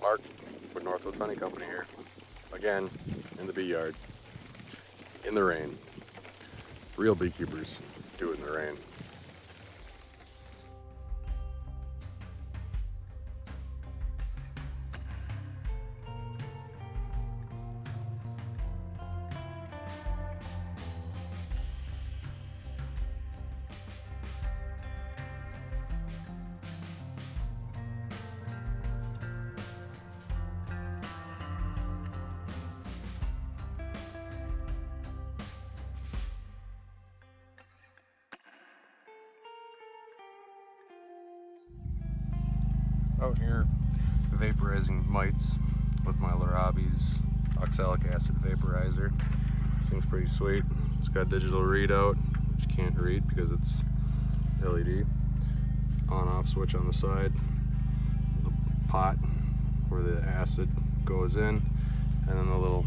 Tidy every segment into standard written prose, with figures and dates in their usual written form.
Mark with Northwoods Honey Company here. Again, in the bee yard. In the rain. Real beekeepers do it in the rain. Out here vaporizing mites with my Larabi's oxalic acid vaporizer. This thing's pretty sweet. It's got a digital readout, which you can't read because it's LED. On-off switch on the side. The pot where the acid goes in, and then the little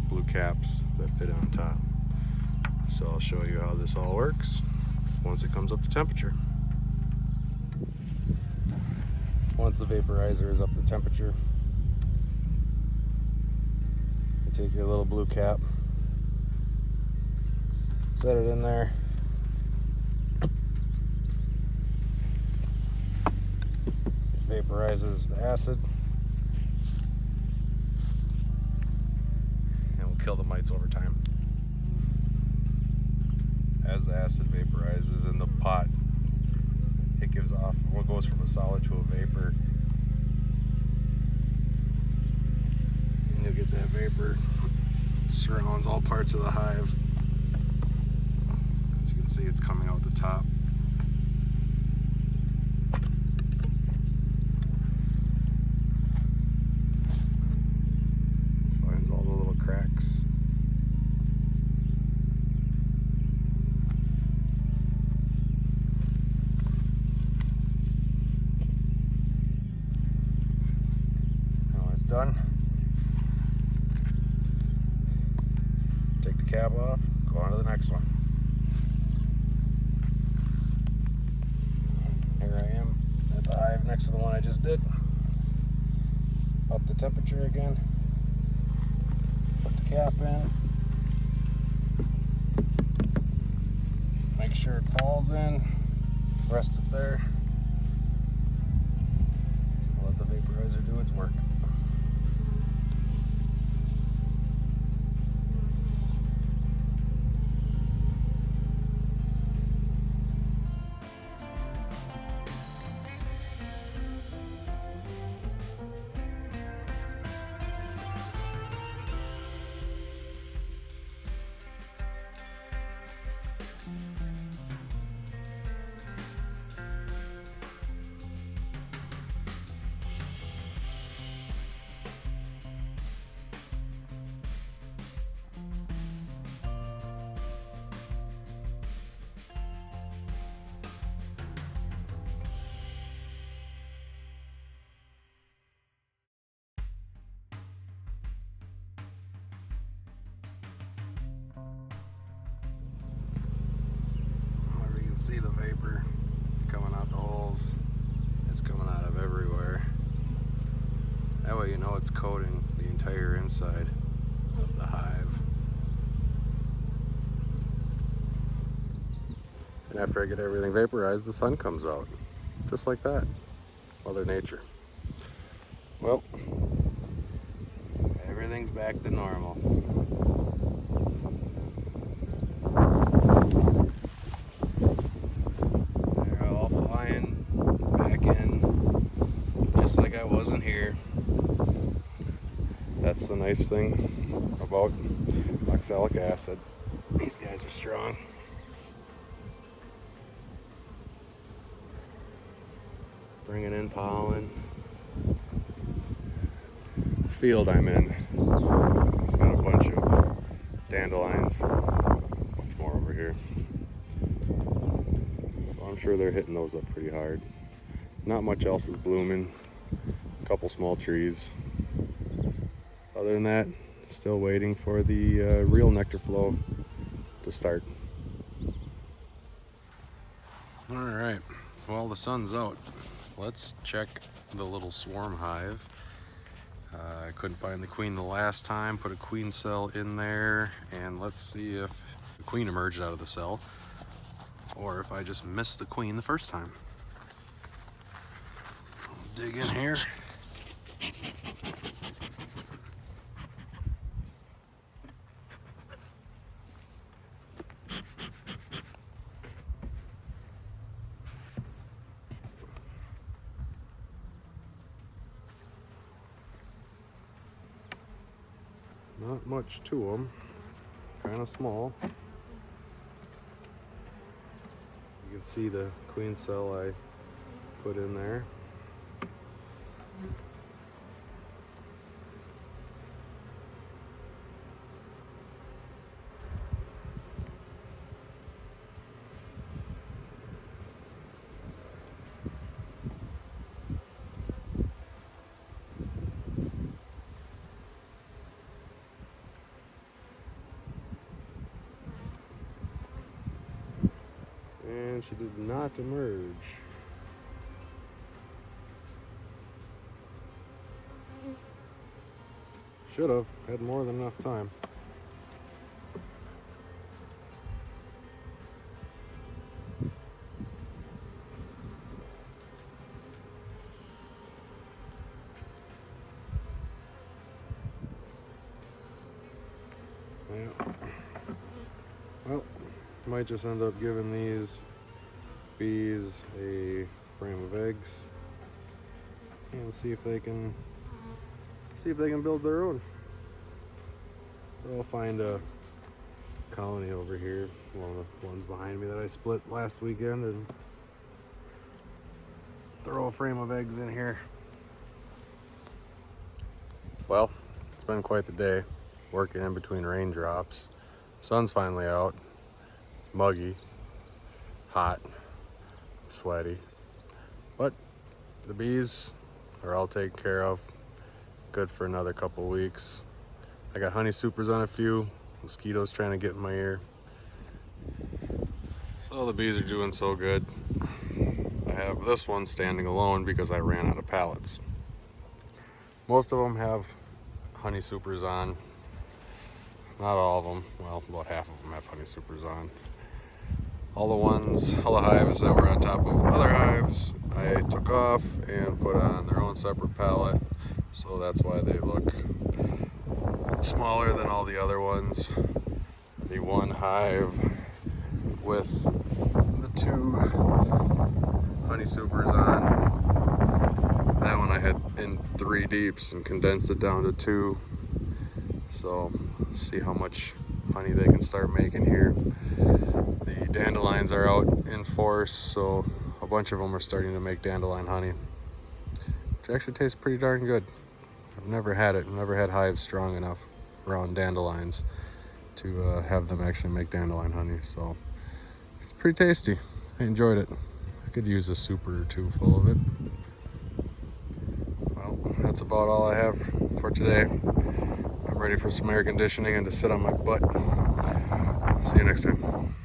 blue caps that fit on top. So I'll show you how this all works once it comes up to temperature. Once the vaporizer is up to temperature, you take your little blue cap, set it in there, it vaporizes the acid, and will kill the mites over time. As the acid vaporizes in the pot, it gives off what goes from a solid to a vapor, and you'll get that vapor surrounds all parts of the hive. As you can see, it's coming out the top. Finds all the little cracks. Done. Take the cap off, go on to the next one. Here I am at the hive next to the one I just did. Up the temperature again. Put the cap in. Make sure it falls in. Rest it there. Let the vaporizer do its work. See the vapor coming out the holes. It's coming out of everywhere. That way you know it's coating the entire inside of the hive. And after I get everything vaporized, the sun comes out. Just like that. Mother Nature. Well, everything's back to normal. Like I wasn't here. That's the nice thing about oxalic acid. These guys are strong. Bringing in pollen. The field I'm in, it's got a bunch of dandelions. Much more over here. So I'm sure they're hitting those up pretty hard. Not much else is blooming. A couple small trees. Other than that, still waiting for the real nectar flow to start. All right, well, the sun's out. Let's check the little swarm hive I couldn't find the queen the last time, put a queen cell in there, and let's see if the queen emerged out of the cell or if I just missed the queen the first time. I'll dig in here. Not much to them, kind of small. You can see the queen cell I put in there. And she did not emerge. Should have had more than enough time. Yeah. Well, might just end up giving these bees a frame of eggs and see if they can build their own. So I'll find a colony over here, one of the ones behind me that I split last weekend, and throw a frame of eggs in here. Well, it's been quite the day working in between raindrops. Sun's finally out. It's muggy, hot, sweaty, but the bees are all taken care of. Good for another couple weeks. I got honey supers on a few, mosquitoes trying to get in my ear. So the bees are doing so good. I have this one standing alone because I ran out of pallets. Most of them have honey supers on. Not all of them, well, about half of them have honey supers on. All the hives that were on top of other hives, I took off and put on their own separate pallet. So that's why they look smaller than all the other ones. The one hive with the 2 honey supers on, that one I had in 3 deeps and condensed it down to 2. So see how much honey they can start making here. The dandelions are out in force, so a bunch of them are starting to make dandelion honey, which actually tastes pretty darn good. I've never had it. I've never had hives strong enough around dandelions to have them actually make dandelion honey, so it's pretty tasty. I enjoyed it. I could use a super or 2 full of it. Well, that's about all I have for today. I'm ready for some air conditioning and to sit on my butt. See you next time.